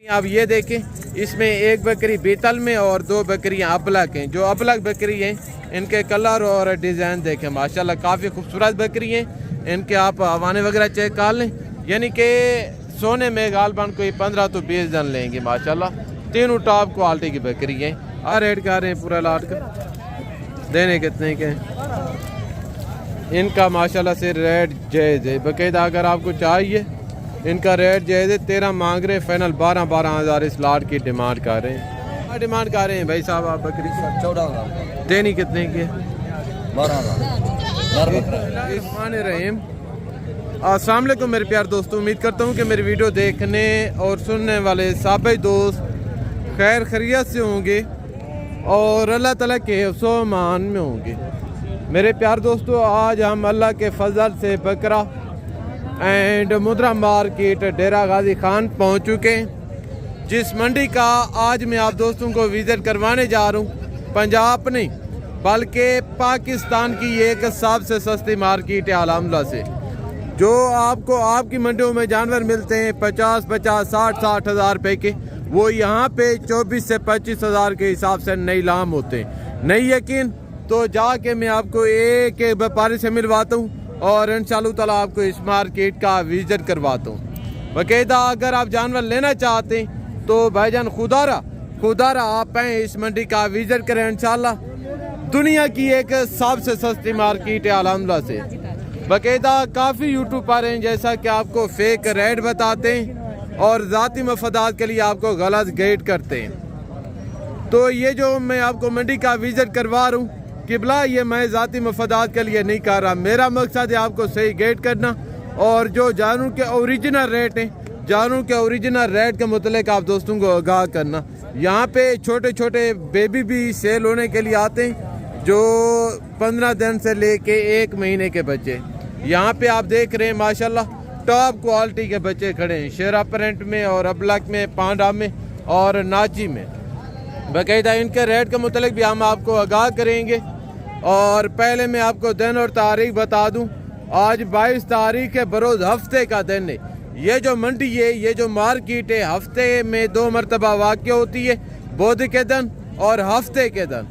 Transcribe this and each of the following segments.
आप ये देखें, इसमें एक बकरी बीतल में और 2 बकरियां अबलक हैं। जो अबलक बकरी हैं इनके कलर और डिज़ाइन देखें, माशाल्लाह काफ़ी खूबसूरत बकरी हैं। इनके आप हवाने वगैरह चेक कर लें, यानी कि सोने में गालबान कोई 15 तो 20 जन लेंगे माशाल्लाह। तीनों टॉप क्वालिटी की बकरी हैं। और रेट कर रहे हैं पूरा लाट का, देने कितने के इनका माशाल्लाह से रेट जायज़ है बाकायदा। अगर आपको चाहिए इनका रेट जायज़ है, 13 मांग रहे, फाइनल 12 हज़ार इस लाट की डिमांड कर रहे हैं। डिमांड कर रहे हैं भाई साहब आप बकरी 14,000 देनी कितने की? 12,000 रहीम। अस्सलाम वालेकुम मेरे प्यार दोस्तों, उम्मीद करता हूँ कि मेरी वीडियो देखने और सुनने वाले सारे दोस्त खैर खैरियत से होंगे और अल्लाह ताला के हिफ्ज़-ओ-अमान में होंगे। मेरे प्यार दोस्तों, आज हम अल्लाह के फजल से बकरा एंड मुद्रा मार्केट डेरा गाजी खान पहुँच चुके हैं, जिस मंडी का आज मैं आप दोस्तों को विज़िट करवाने जा रहा हूँ। पंजाब नहीं बल्कि पाकिस्तान की एक सबसे सस्ती मार्केट है अलहमदुलिल्लाह से। जो आपको आपकी मंडियों में जानवर मिलते हैं 50-50, 60-60 हज़ार रुपये के, वो यहाँ पे 24 से 25 हज़ार के हिसाब से नीलाम होते हैं। नहीं यकीन तो जाके मैं आपको एक एक व्यापारी से मिलवाता हूँ और इंशाअल्लाह ताला आपको इस मार्केट का विजिट करवाता हूँ बाकायदा। अगर आप जानवर लेना चाहते हैं तो भाईजान खुदारा आप आए इस मंडी का विजिट करें। इंशाअल्लाह दुनिया की एक सबसे सस्ती मार्केट है अल्हम्दुलिल्लाह से। बाकायदा काफ़ी यूट्यूबर हैं जैसा कि आपको फेक रेट बताते हैं और ज़ाती मफादात के लिए आपको गलत गाइड करते हैं। तो ये जो मैं आपको मंडी का विजिट करवा रहा हूँ किबला, ये मैं ज़ाती मफादात के लिए नहीं कर रहा। मेरा मकसद है आपको सही गाइड करना और जो जानवर के ओरिजिनल रेट हैं, जानवर के ओरिजिनल रेट के मुतल्लिक आप दोस्तों को आगाह करना। यहाँ पे छोटे छोटे बेबी भी सेल होने के लिए आते हैं, जो 15 दिन से लेके 1 महीने के बच्चे। यहाँ पे आप देख रहे हैं माशाल्लाह टॉप क्वालिटी के बच्चे खड़े हैं, शेरा प्रिंट में और अबलक में, पांडा में और नाची में। बाकायदा इनके रेट के मुतल्लिक भी हम आपको आगाह करेंगे। और पहले मैं आपको दिन और तारीख बता दूं, आज 22 तारीख है, बरोज़ हफ्ते का दिन है। ये जो मंडी है, ये जो मार्केट है, हफ्ते में 2 मरतबा वाक़या होती है, बुध के दिन और हफ्ते के दिन।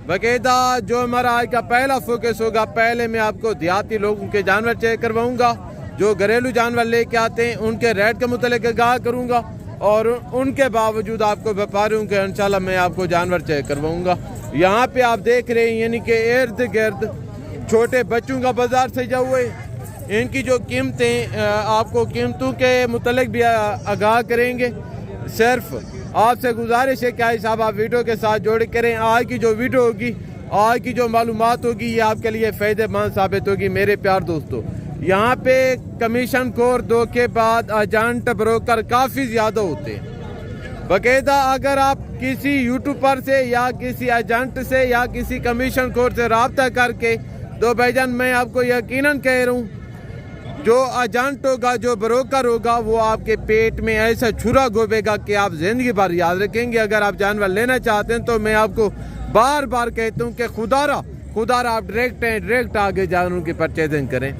बाकायदा जो हमारा आज का पहला फोकस होगा, पहले मैं आपको देहाती लोगों के जानवर चेक करवाऊँगा, जो घरेलू जानवर लेके आते हैं उनके रेट के मुतल्लिक आगाह करूँगा और उनके बावजूद आपको व्यापारियों के इंशाल्लाह मैं आपको जानवर चेक करवाऊँगा। यहाँ पे आप देख रहे हैं यानी कि इर्द गिर्द छोटे बच्चों का बाजार सजा हुआ है। इनकी जो कीमतें आपको कीमतों के मुतल्लिक भी आगाह करेंगे। सिर्फ आपसे गुजारिश है कि आई साहब आप वीडियो के साथ जोड़ करें। आज की जो वीडियो होगी, आज की जो मालूमात होगी, ये आपके लिए फ़ायदेमंद साबित होगी। मेरे प्यार दोस्तों, यहाँ पे कमीशन खोर, धोखेबाज, एजेंट, ब्रोकर काफ़ी ज़्यादा होते हैं। बाकायदा अगर आप किसी यूट्यूबर से या किसी एजेंट से या किसी कमीशन खोर से रब्ता करके, तो भाईजान मैं आपको यकीनन कह रहा हूँ, जो एजेंट होगा, जो ब्रोकर होगा, वो आपके पेट में ऐसा छुरा गोबेगा कि आप जिंदगी भर याद रखेंगे। अगर आप जानवर लेना चाहते हैं तो मैं आपको बार बार कहता हूँ कि खुदारा आप डायरेक्ट आगे जानवरों की परचेजिंग करें।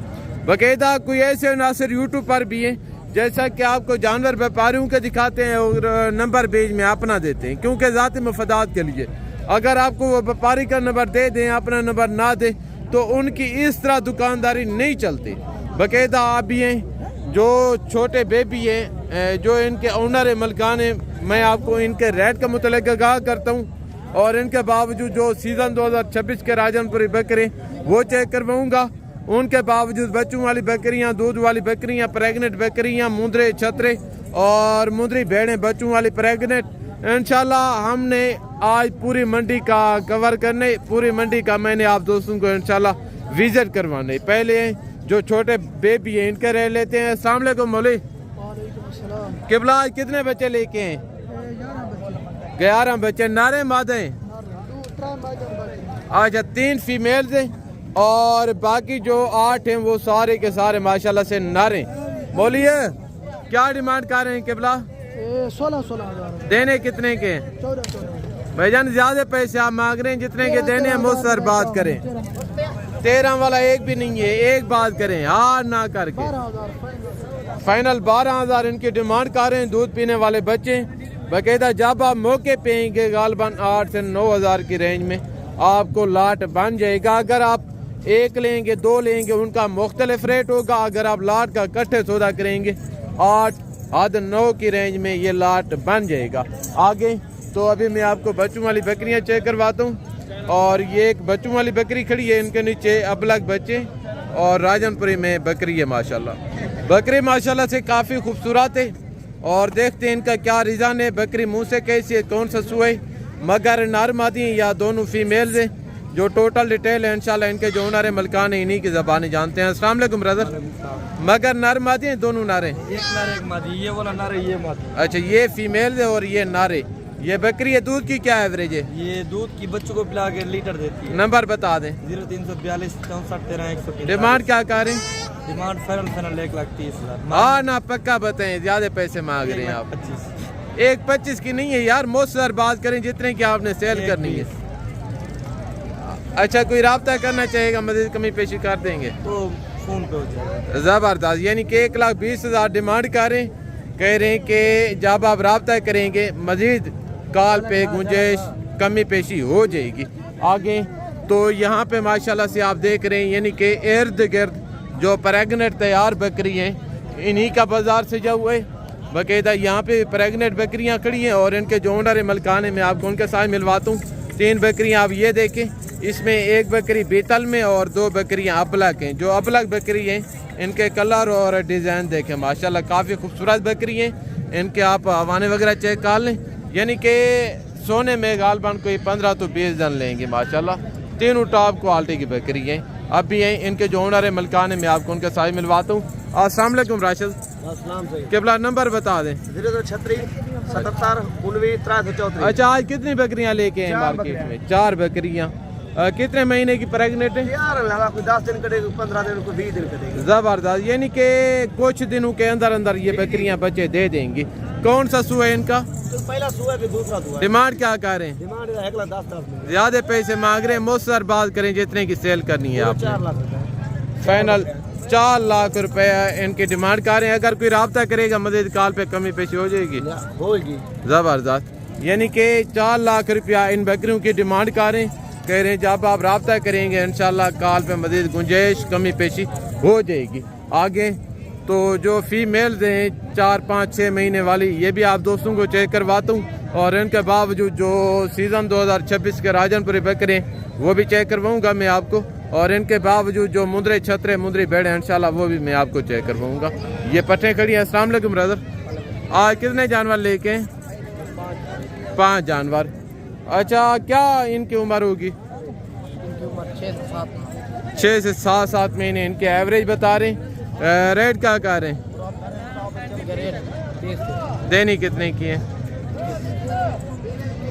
बाकायदा कोई ऐसे नासिर यूट्यूबर भी हैं जैसा कि आपको जानवर व्यापारियों के दिखाते हैं और नंबर पेज में अपना देते हैं, क्योंकि ज़ाती मफादात के लिए। अगर आपको वो व्यापारी का नंबर दे दें, अपना नंबर ना दे, तो उनकी इस तरह दुकानदारी नहीं चलती। बाकायदा आप भी हैं जो छोटे बेबी हैं, जो इनके ओनर है, मलकान है, मैं आपको इनके रेट का मुतल्लिक आगाह करता हूँ और इनके बावजूद जो सीज़न 2026 के राजनपुरी बकरे वो चेक करवाऊँगा। उनके बावजूद बच्चों वाली बकरियां, दूध वाली बकरियां, प्रेग्नेंट बकरियां, मुंदरे छतरे और मुंदरी भेड़ें बच्चों वाली प्रेग्नेंट, इंशाल्लाह हमने आज पूरी मंडी का कवर करने, पूरी मंडी का मैंने आप दोस्तों को इंशाल्लाह विजिट करवाने। पहले जो छोटे बेबी हैं इनके रह लेते हैं। अस्सलाम वालेकुम मौली किबला, आज कितने बच्चे लेके हैं? 11 बच्चे। नारे मादे? अच्छा, 3 फीमेल्स हैं और बाकी जो 8 हैं वो सारे के सारे माशाल्लाह से नारे। बोलिए क्या डिमांड कर रहे हैं किबला? 16,000 हज़ार। देने कितने के? 14,000। भाईजान ज्यादा पैसे आप मांग रहे हैं, जितने के देने हैं मुझसे बात करें। 13 वाला एक भी नहीं है, एक बात करें हार ना करके। फाइनल 12,000 इनकी डिमांड कर रहे हैं। दूध पीने वाले बच्चे बाकायदा जब आप मौके पे आएंगे गालबन 8 से 9 हज़ार की रेंज में आपको लाट बन जाएगा। अगर आप एक लेंगे 2 लेंगे उनका मुख्तलिफ रेट होगा। अगर आप लाट का इकट्ठे सौदा करेंगे 8 आध 9 की रेंज में ये लाट बन जाएगा। आगे तो अभी मैं आपको बच्चों वाली बकरियां चेक करवाता हूँ। और ये एक बच्चों वाली बकरी खड़ी है, इनके नीचे अबलग बच्चे और राजनपुरी में बकरी है। माशाल्लाह बकरी माशाल्लाह से काफ़ी खूबसूरत है। और देखते हैं इनका क्या रिजान है, बकरी मुंह से कैसी है, कौन सा सुई है, मगर नर मादी है या दोनों फीमेल्स है। जो टोटल डिटेल है इंशाल्लाह इनके जो ओनर है मलकान है इन्हीं की ज़बानी जानते हैं। अस्सलाम वालेकुम ब्रदर। मगर नर मादी हैं दोनों नारे? एक नर एक मादी, ये वाला नर है ये मादी। अच्छा ये फीमेल है और ये नारे। ये बकरी है, दूध की क्या एवरेज है? ये दूध की बच्चों को पिला के लीटर देती है। नंबर बता दें। 0342 64 13 150। डिमांड क्या करें? Demand final 1,30,000। हाँ ना पक्का बताएं, ज्यादा पैसे मांग रहे हैं आप। 1,25 की नहीं है यार, मुझसे बात करें जितने की आपने सेल करनी है। अच्छा कोई राब्ता करना चाहेगा मजीद कमी पेशी कर देंगे तो फोन पे हो जाएगा। जबरदस्त, यानी कि 1,20,000 डिमांड करें, कह रहे हैं कि जब आप राब्ता करेंगे मजीद कॉल पे गुंजाइश कमी पेशी हो जाएगी। आगे तो यहाँ पे माशाल्लाह से आप देख रहे हैं यानी कि इर्द गिर्द जो प्रेगनेंट तैयार बकरी हैं इन्हीं का बाजार सजा हुआ है। बाकायदा यहाँ पे प्रेगनेंट बकरियाँ खड़ी हैं और इनके जो ओनर मलकान है मैं आपको उनके साथ मिलवाता हूँ। 3 बकरियाँ आप ये देखें, इसमें एक बकरी बीतल में और 2 बकरियाँ अबलग हैं। जो अबलग बकरी हैं इनके कलर और डिज़ाइन देखें माशाल्लाह काफ़ी खूबसूरत बकरी हैं। इनके आप हवाने वगैरह चेक कर लें, यानी कि सोने में गालबन कोई 15 तो 20 दिन लेंगे माशाल्लाह। तीनों टॉप क्वालिटी की बकरी हैं। अब भी हैं इनके जो ओनर है मलकान है मैं आपको उनके साथ मिलवाता हूँ। अस्सलाम वालेकुम राशिद। केबला नंबर बता दें। 036 77 19 334। अच्छा आज कितनी बकरियां लेके हैं मार्केट में? 4 बकरियां। कितने महीने की प्रेगनेंट है? यार लगा कोई 10 दिन करेगा, 15 दिन को 20 दिन करेगा। जबरदस्त, यानी कि कुछ दिनों के अंदर अंदर ये बकरियां बच्चे दे देंगी। कौन सा सुआ है इनका? तो पहला सुआ है, दूसरा सुआ है। डिमांड क्या कर रहे हैं? डिमांड 1,10,000। ज्यादा पैसे मांग रहे हैं, मुझसे बात करें जितने की सेल करनी है आप। 4 लाख रुपए फाइनल 4 लाख रुपए इनकी डिमांड कर रहे हैं। अगर कोई रब्ता करेगा मजीद कॉल पे कमी पेशी हो जाएगी। होगी। जबरदस्त, यानी कि 4 लाख रुपया इन बकरियों की डिमांड कर रहे हैं। कह रहे हैं जब आप रब्ता करेंगे इंशाल्लाह कॉल पे मजीद गुंजाइश कमी पेशी हो जाएगी। आगे तो जो फीमेल्स हैं 4, 5, 6 महीने वाली ये भी आप दोस्तों को चेक करवाता हूँ। और इनके बावजूद जो सीज़न 2026 के राजनपुरी बकरे वो भी चेक करवाऊँगा मैं आपको। और इनके बावजूद जो मुंदरे छतरे मुंदरी बेड़े इंशाल्लाह वो भी मैं आपको चेक करवाऊँगा। ये पट्टे खड़ी हैं। अस्सलाम वालेकुम ब्रदर। आज कितने जानवर लेके हैं? 5 जानवर। अच्छा क्या इनकी उम्र होगी? 6 से 7 महीने इनके एवरेज बता रहे हैं। रेट क्या कर रहे हैं? देनी कितने की है?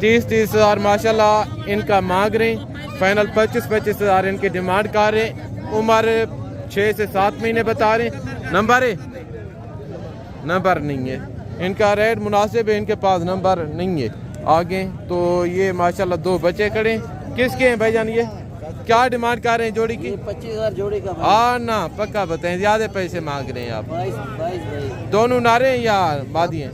30 हज़ार माशाल्लाह इनका मांग रहे हैं। फाइनल 25 हज़ार इनकी डिमांड कर रहे हैं। उम्र 6 से 7 महीने बता रहे हैं। नंबर है? नंबर नहीं है। इनका रेट मुनासिब है, इनके पास नंबर नहीं है। आगे तो ये माशाल्लाह 2 बच्चे खड़े हैं। किसके हैं भाईजान? ये क्या डिमांड कर रहे हैं जोड़ी की? 25,000 जोड़ी का। हाँ ना पक्का बताएं, ज्यादा पैसे मांग रहे हैं आप। 22 दोनों नारे हैं या मादी हैं?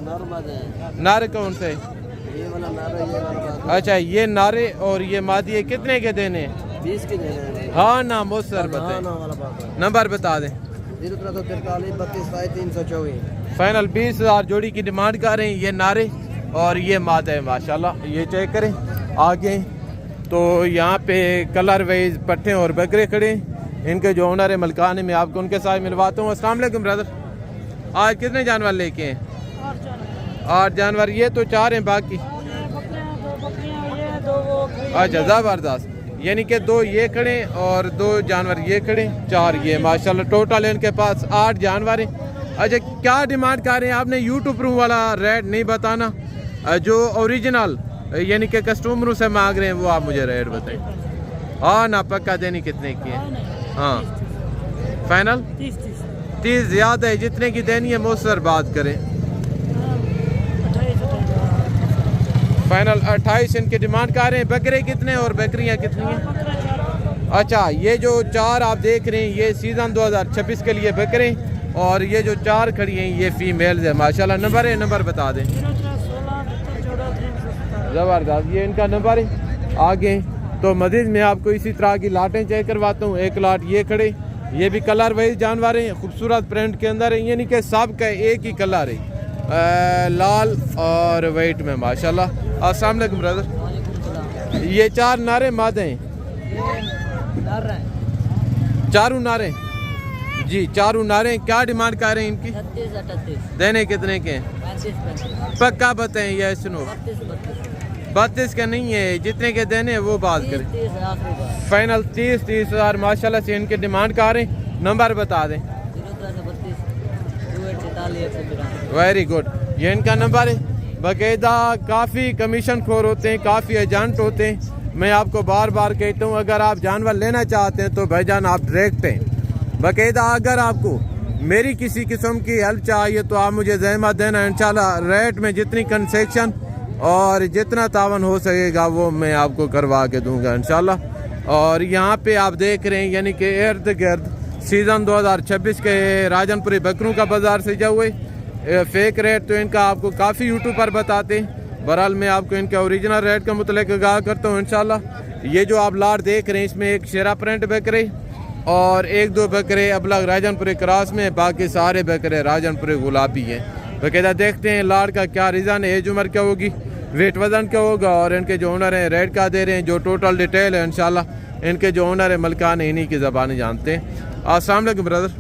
नारे कौन से? ये वाला नारा, ये वाला। अच्छा ये नारे और ये मादी है। कितने के देने? 20 के देने। हाँ ना मुझसे बताएं। नंबर बता दें। 0343 32 324। फाइनल 20,000 जोड़ी की डिमांड कर रहे हैं। ये नारे और ये मादा है माशाल्लाह, ये चेक करें। आगे तो यहाँ पे कलर वाइज पट्टे और बकरे खड़े। इनके जो ओनर है मलकान है मैं आपको उनके साथ मिलवाता हूँ। अस्सलाम वालेकुम ब्रदर। आज कितने जानवर लेके हैं? 8 जानवर। ये तो 4 हैं बाकी। अच्छा ज़बरदस्त, यानी कि 2 ये खड़े और 2 जानवर ये खड़े, 4 ये माशाल्लाह। टोटल इनके पास 8 जानवर हैं। अच्छा क्या डिमांड कर रहे हैं? आपने यूट्यूब वाला रेट नहीं बताना, जो ओरिजिनल यानी कि कस्टमरों से मांग रहे हैं वो आप मुझे रेट बताएं। हाँ ना पक्का देनी कितने की है? हाँ फाइनल 30 ज़्यादा है, जितने की देनी है मुझसे बात करें। फाइनल 28 इनकी डिमांड कर रहे हैं। बकरे कितने और बकरियां कितनी हैं? अच्छा ये जो 4 आप देख रहे हैं ये सीज़न 2026 के लिए बकरे और ये जो 4 खड़ी हैं ये फीमेल्स है माशाल्लाह। नंबर है? नंबर बता दें। ज़बरदस्त, ये इनका नंबर है। आगे तो मज़ीद मैं आपको इसी तरह की लाटें चेक करवाता हूँ। एक लाट ये खड़े, ये भी कलर वही जानवर हैं, खूबसूरत प्रिंट के अंदर है, यानी कि सब का एक ही कलर है, लाल और वाइट में माशाल्लाह। अस्सलाम वालेकुम ब्रदर, ये 4 नारे मादे हैं, चारों नारे जी, चारों नारे। क्या डिमांड कर रहे हैं इनकी? 38 देने कितने के हैं? 35 पक्का बताएं या सुनो? 32 का नहीं है, जितने के देने हैं वो बात करें। फाइनल 30 हज़ार माशाल्लाह से इनके डिमांड कर रहे हैं। नंबर बता दें। 032 वेरी गुड, ये इनका नंबर है। बाकायदा काफ़ी कमीशन खोर होते हैं, काफ़ी एजेंट होते हैं। मैं आपको बार बार कहता हूँ, अगर आप जानवर लेना चाहते हैं तो भाईजान आप डायरेक्ट हैं। बाकायदा अगर आपको मेरी किसी किस्म की हेल्प चाहिए तो आप मुझे ज़हमत देना, इंशाल्लाह रेट में जितनी कंसेक्शन और जितना तावन हो सकेगा वो मैं आपको करवा के दूंगा इंशाल्लाह। और यहाँ पे आप देख रहे हैं यानी कि इर्द गिर्द सीज़न 2026 के राजनपुरी बकरों का बाज़ार सजा हुए। फेक रेट तो इनका आपको काफ़ी यूट्यूब पर बताते हैं, बहरहाल मैं आपको इनके ओरिजिनल रेट का मुतल्लिक़ आगाह करता हूँ इंशाल्लाह। ये जो आप लाट देख रहे हैं इसमें एक शेरा प्रिंट बकरे और 1-2 बकरे अबलग राजनपुरी क्रॉस में, बाकी सारे बकरे राजनपुरी गुलाबी हैं। बाकायदा देखते हैं लाट का क्या रीज़न है, एज उम्र क्या होगी, वेट वज़न क्या होगा और इनके जो ओनर हैं रेट क्या दे रहे हैं, जो टोटल डिटेल है इंशाल्लाह इनके जो ओनर है मलकान है इन्हीं की ज़बान जानते हैं। अस्सलाम वालेकुम ब्रदर,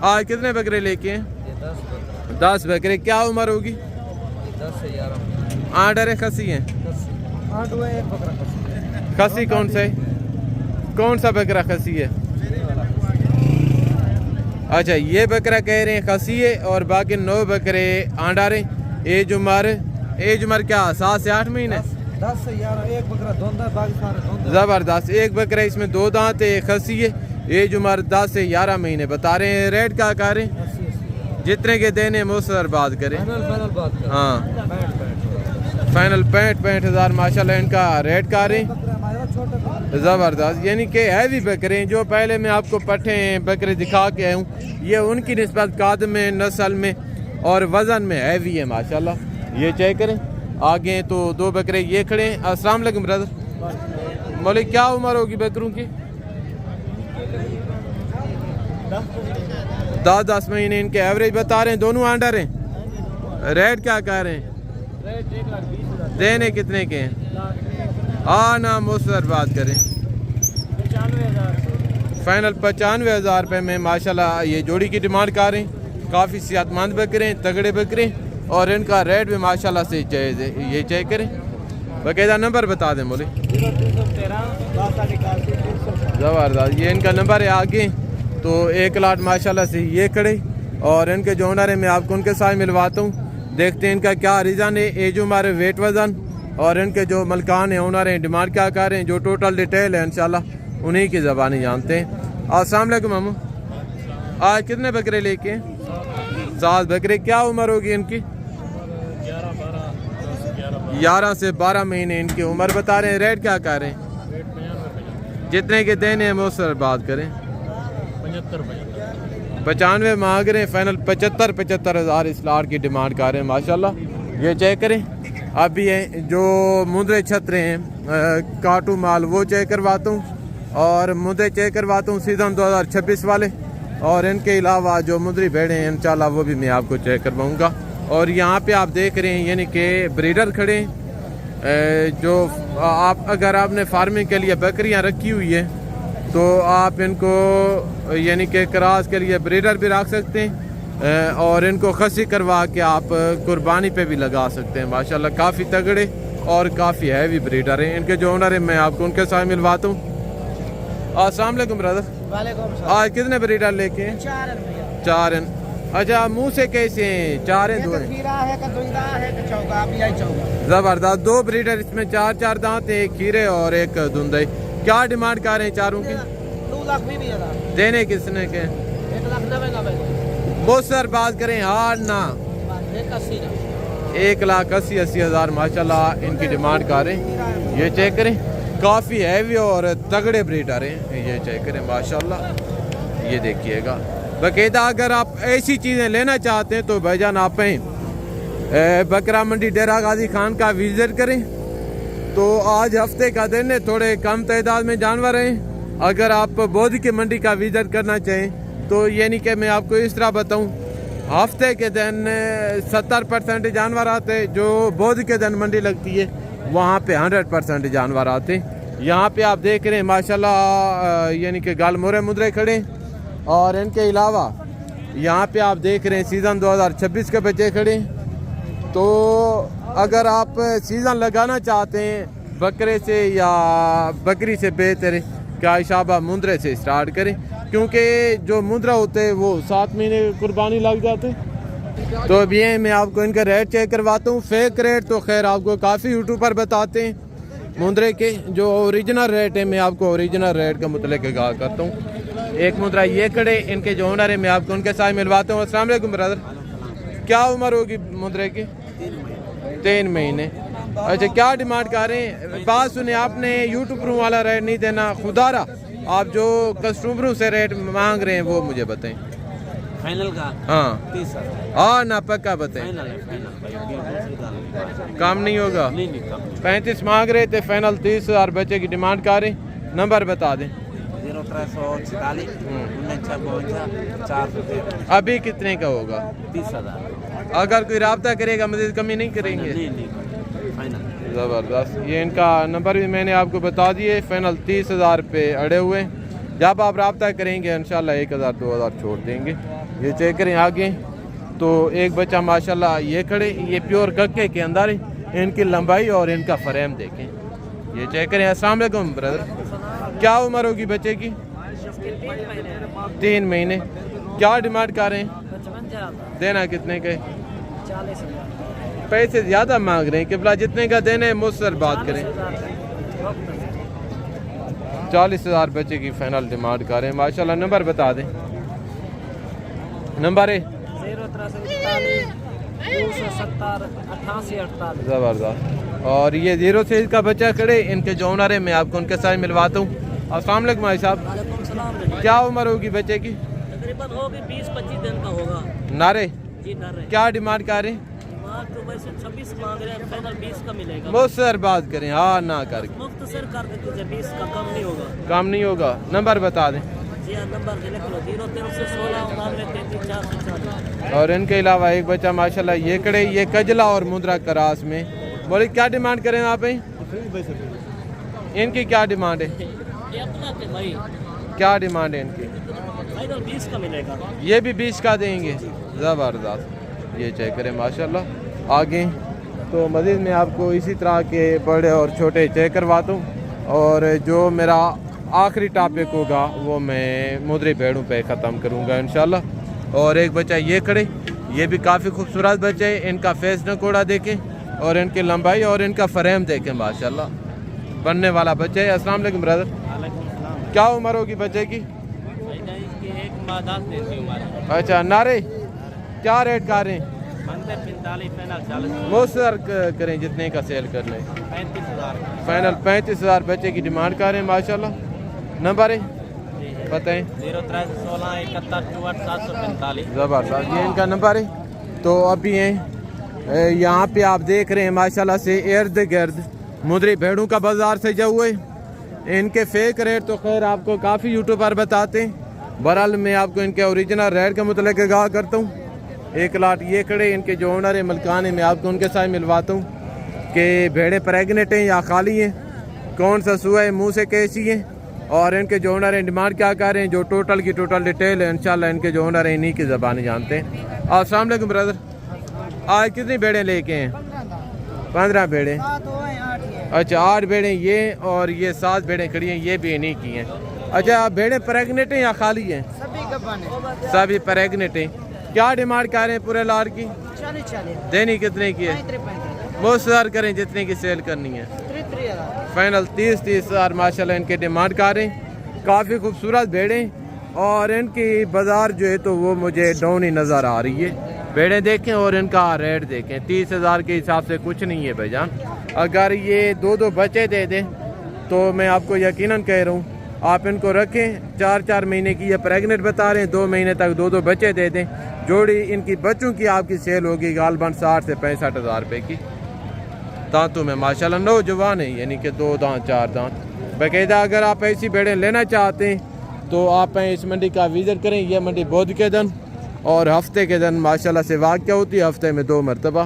आज कितने बकरे लेके हैं? 10 बकरे। क्या उम्र होगी? 10 से 11। आर्डर खसी हैं? खसी कौन सा है? कौन सा बकरा खसी है? अच्छा, ये बकरा कह रहे हैं खसी है और बाकी 9 बकरे आंडारे। एज उम्र क्या 7 से 8 महीने? 10 से 11। एक बकरा दोंदा, बाकी सारे दोंदा। ज़बरदस्त, एक बकरा इसमें 2 दांत है, खसी है। एज उम्र 10 से 11 महीने बता रहे हैं। रेट क्या कर रहे हैं? 80 जितने के देने मुसर बात करें। बात कर। हाँ, फाइनल 65 हज़ार माशाल्लाह इनका रेट कर रहे हैं। ज़बरदस्त, यानी कि हैवी बकरे हैं। जो पहले मैं आपको पट्ठे बकरे दिखा के आया हूँ ये उनकी निस्बत काद में, नस्ल में और वज़न में हैवी है माशाल्लाह। ये चेक करें। आगे तो 2 बकरे ये खड़े हैं। अस्सलाम वालेकुम ब्रदर, मौलिक क्या उम्र होगी बकरों की? 10 महीने इनके एवरेज बता रहे हैं। दोनों आंडर हैं। रेट क्या कह रहे हैं? देने कितने के हैं? ना मुसर बात करें। 95,000 फाइनल 95,000 रुपये में माशाल्लाह ये जोड़ी की डिमांड कर रहे हैं। काफ़ी सेहतमंद बकरे हैं, तगड़े बकरे और इनका रेट भी माशाल्लाह से जायज़ है। ये चेक करें। बाकायदा नंबर बता दें बोले। 0313 ज़बरदस्त, ये इनका नंबर है। आगे तो 1 लाट माशाल्लाह से ये खड़े और इनके जो ओनर है मैं आपको उनके साथ मिलवाता हूँ। देखते हैं इनका क्या रीज़न है, एज उम्र, वेट वज़न और इनके जो मलकान हैं ओनर हैं डिमांड क्या कर रहे हैं, जो टोटल डिटेल है इंशाल्लाह उन्हीं की ज़बानी जानते हैं। अस्सलाम वालेकुम मामू, आज कितने बकरे लेके हैं? 7 बकरे। क्या उम्र होगी इनकी? 11 से 12 महीने इनकी उम्र बता रहे हैं। रेट क्या कर रहे हैं? जितने के देने हैं मुझसे बात करें। 95 मांग रहे हैं। फाइनल 75 हज़ार इस लाट की डिमांड कर रहे हैं माशाल्लाह। ये चेक करें। अभी है जो मुंदरे छतरे हैं काटू माल वो चेक करवाता हूँ और मुंदरे चेक करवाता हूँ सीज़न 2026 वाले, और इनके अलावा जो मुंदरी भेड़े हैं इंशाल्लाह वो भी मैं आपको चेक करवाऊँगा। और यहाँ पे आप देख रहे हैं यानी कि ब्रीडर खड़े हैं। जो आप अगर आपने फार्मिंग के लिए बकरियाँ रखी हुई है तो आप इनको यानी कि क्रॉस के लिए ब्रीडर भी रख सकते हैं और इनको खसी करवा के आप कुर्बानी पे भी लगा सकते हैं। माशाल्लाह काफ़ी तगड़े और काफ़ी हैवी ब्रीडर हैं। इनके जो ओनर है मैं आपको उनके साथ मिलवाता हूँ। अस्सलाम वालेकुम ब्रदर, आज कितने ब्रीडर लेके हैं? 4 हैं। अच्छा, मुँह से कैसे हैं? 4 हैं, 2 हैं। ज़बरदस्त, 2 ब्रीडर इसमें 4 दांत हैं, एक खीरे और एक धुंधई। क्या डिमांड कर रहे हैं चारों की? 2 लाख 20,000। देने किसने के? 1,90,000। बहुत सर बात करें हार ना। 1,80,000 माशाल्लाह इनकी डिमांड कर रहे हैं। ये चेक करें, काफ़ी हैवी और तगड़े ब्रीडर हैं। ये चेक करें माशाल्लाह। ये देखिएगा। बाकायदा अगर आप ऐसी चीज़ें लेना चाहते हैं तो भाईजान आप बकरा मंडी डेरा गाजी खान का विजिट करें तो आज हफ्ते का दिन है, थोड़े कम तादाद में जानवर हैं। अगर आप बोधी की मंडी का विजिट करना चाहें तो यानी कि मैं आपको इस तरह बताऊं, हफ्ते के दिन 70% जानवर आते हैं। जो बोधी के दिन मंडी लगती है वहाँ पे 100% जानवर आते हैं। यहाँ पे आप देख रहे हैं माशाल्लाह यानी कि गाल मोरे मुद्रे खड़े। और इनके अलावा यहाँ पे आप देख रहे हैं सीज़न 2026 के बच्चे खड़े। तो अगर आप सीज़न लगाना चाहते हैं बकरे से या बकरी से, बेहतर है कि आयशाबा मुंद्रे से स्टार्ट करें, क्योंकि जो मुंद्रा होते हैं वो 7 महीने कुर्बानी लग जाते। तो अभी ये मैं आपको इनका रेट चेक करवाता हूँ। फेक रेट तो खैर आपको काफ़ी यूट्यूब पर बताते हैं मुंद्रे के। जो ओरिजिनल रेट है मैं आपको ओरिजिनल रेट का मुतल्लिक़ आगाह करता हूँ। एक मुंद्रा ये खड़े, इनके जो ओनर है मैं आपको उनके साथ मिलवाता हूँ। अस्सलाम वालेकुम ब्रदर, क्या उम्र होगी मुंद्रे की? 3 महीने। अच्छा, क्या डिमांड कर रहे हैं? बात सुने, आपने यूट्यूबरों वाला रेट नहीं देना, खुदारा आप जो कस्टमरों से रेट मांग रहे हैं वो मुझे बताएं। फाइनल का हाँ 30,000। हाँ ना पक्का बताएं, कम नहीं होगा। 35 मांग रहे थे, फाइनल 30,000 बच्चे की डिमांड कर रहे हैं। नंबर बता दें। 0346 4 अभी कितने का होगा? 30,000। अगर कोई रब्ता करेगा मज़ीद कमी नहीं करेंगे? फाइनल। ज़बरदस्त। ये इनका नंबर भी मैंने आपको बता दिए। फाइनल 30,000 पे अड़े हुए। जब आप रब्ता करेंगे इंशाल्लाह 1,000 2,000 छोड़ देंगे। ये चेक करें आगे। तो एक बच्चा माशाल्लाह ये खड़े, ये प्योर कक्के के अंदर है। इनकी लंबाई और इनका फ्रेम देखें, ये चेक करें। अस्सलाम वालेकुम ब्रदर, क्या उम्र होगी बच्चे की? 3 महीने। क्या डिमांड कर रहे हैं? देना कितने के? 40,000। पैसे ज़्यादा मांग रहे हैं कि भला जितने का देने है मुझसे बात करें। 40,000 बच्चे की फाइनल डिमांड कर रहे हैं माशाल्लाह। नंबर बता दें। नंबर है 063 ज़बरदस्त। और ये 0 से का बच्चा खड़े, इनके जो ओनर है मैं आपको उनके साथ मिलवाता हूँ। अस्सलाम वालेकुम भाई साहब, क्या उम्र होगी बच्चे की? तकरीबन होगी 20-25 दिन का होगा। नारे जी नारे। क्या डिमांड कर रहे हैं? तो वैसे 26 मांग रहे हैं, फाइनल 20 का मिलेगा। मुझसे बात करें, हाँ ना कर मुफ्त सर कर देते, 20 का कम नहीं होगा। काम नहीं होगा। नंबर बता दें। जी हाँ, नंबर लिख लो 00316 और इनके अलावा एक बच्चा माशाल्लाह ये खड़े, ये कजला और मुद्रा करास में। बोले क्या डिमांड करें आप? इनकी क्या डिमांड है? ये अपना के भाई, क्या डिमांड है इनकी? फाइनल 20 का मिलेगा। ये भी 20 का देंगे। ज़बरदस्त। ये चेक करें माशाल्लाह। आगे तो मज़ीद मैं आपको इसी तरह के बड़े और छोटे चेक करवाता हूँ। और जो मेरा आखिरी टॉपिक होगा वो मैं मुद्री भेड़ों पे ख़त्म करूँगा इंशाल्लाह। और एक बच्चा ये खड़े, ये भी काफ़ी खूबसूरत बच्चे हैं। इनका फेस नकोड़ा देखें और इनकी लंबाई और इनका फ्रेम देखें माशाल्लाह, बनने वाला बच्चा है। अस्सलाम वालेकुम ब्रदर, क्या उम्र होगी बच्चे की? अच्छा, नारे क्या रेट कर रहे हैं? 45 मुझसे करें जितने का सेल कर लें। 35,000 फाइनल 35,000 बच्चे की डिमांड कर रहे हैं माशाल्लाह। नंबर है बताएं। 0316 71 745। ज़बरदस्त, ये इनका नंबर है। तो अभी हैं यहाँ पे आप देख रहे हैं माशाल्लाह से इर्द गिर्द मुद्री भेड़ों का बाजार सजा हुआ है। इनके फेक रेट तो खैर आपको काफ़ी यूट्यूब पर बताते हैं। बहरहाल मैं आपको इनके ओरिजिनल रेट के मुतल्लिक़ आगाह करता हूँ। एक लाट ये खड़े, इनके जो ओनर है मलकान है मैं आपको उनके साथ मिलवाता हूँ कि भेड़े प्रेगनेंट हैं या खाली हैं, कौन सा सुआ है, मुँह से कैसी है, और इनके जो ओनर हैं डिमांड क्या कर रहे हैं। जो टोटल की टोटल डिटेल है इंशाल्लाह इनके जो ओनर हैं इन्हीं की ज़बानी जानते हैं। अस्सलाम वालेकुम ब्रदर, आज कितनी भेड़ें लेके हैं? 15 भेड़ें। अच्छा, 8 भेड़ें ये और ये 7 भेड़ें खड़ी हैं, ये भी इन्हीं की हैं। अच्छा, भेड़ें प्रेगनेंट हैं या खाली हैं? सभी प्रेगनेंट हैं। क्या डिमांड कर रहे हैं पूरे लार की? 40 देनी कितने की है? मुझसे करें जितने की सेल करनी है। फाइनल 30,000 माशाल्लाह इनके डिमांड कर रहे हैं। काफ़ी खूबसूरत भेड़ें और इनकी बाज़ार जो है तो वो मुझे डाउन ही नज़र आ रही है। भेड़ें देखें और इनका रेट देखें, 30,000 के हिसाब से कुछ नहीं है भाईजान। अगर ये 2-2 बच्चे दे दें तो मैं आपको यकीनन कह रहा हूँ आप इनको रखें। 4-4 महीने की ये प्रेगनेंट बता रहे हैं, 2 महीने तक 2-2 बच्चे दे दें। जोड़ी इनकी बच्चों की आपकी सेल होगी गालबन 60 से 65 हज़ार रुपये की। दांतों में माशाल्लाह नौजवान है, यानी कि 2 दांत 4 दांत। बाकायदा अगर आप ऐसी भेड़ें लेना चाहते हैं तो आप इस मंडी का विज़िट करें। यह मंडी बुध के दिन और हफ्ते के दिन माशाल्लाह से वाक़या होती है, हफ्ते में 2 मरतबा।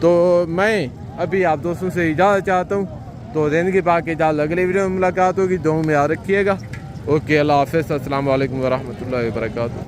तो मैं अभी आप दोस्तों से इजाज़त चाहता हूँ, तो ज़िंदगी पाक इजाज़त, अगली वीडियो में मुलाकात होगी। दुआ में याद रखिएगा। ओके, अल्लाह हाफ़िज़, अस्सलाम वालेकुम व रहमतुल्लाहि व बरकातहू।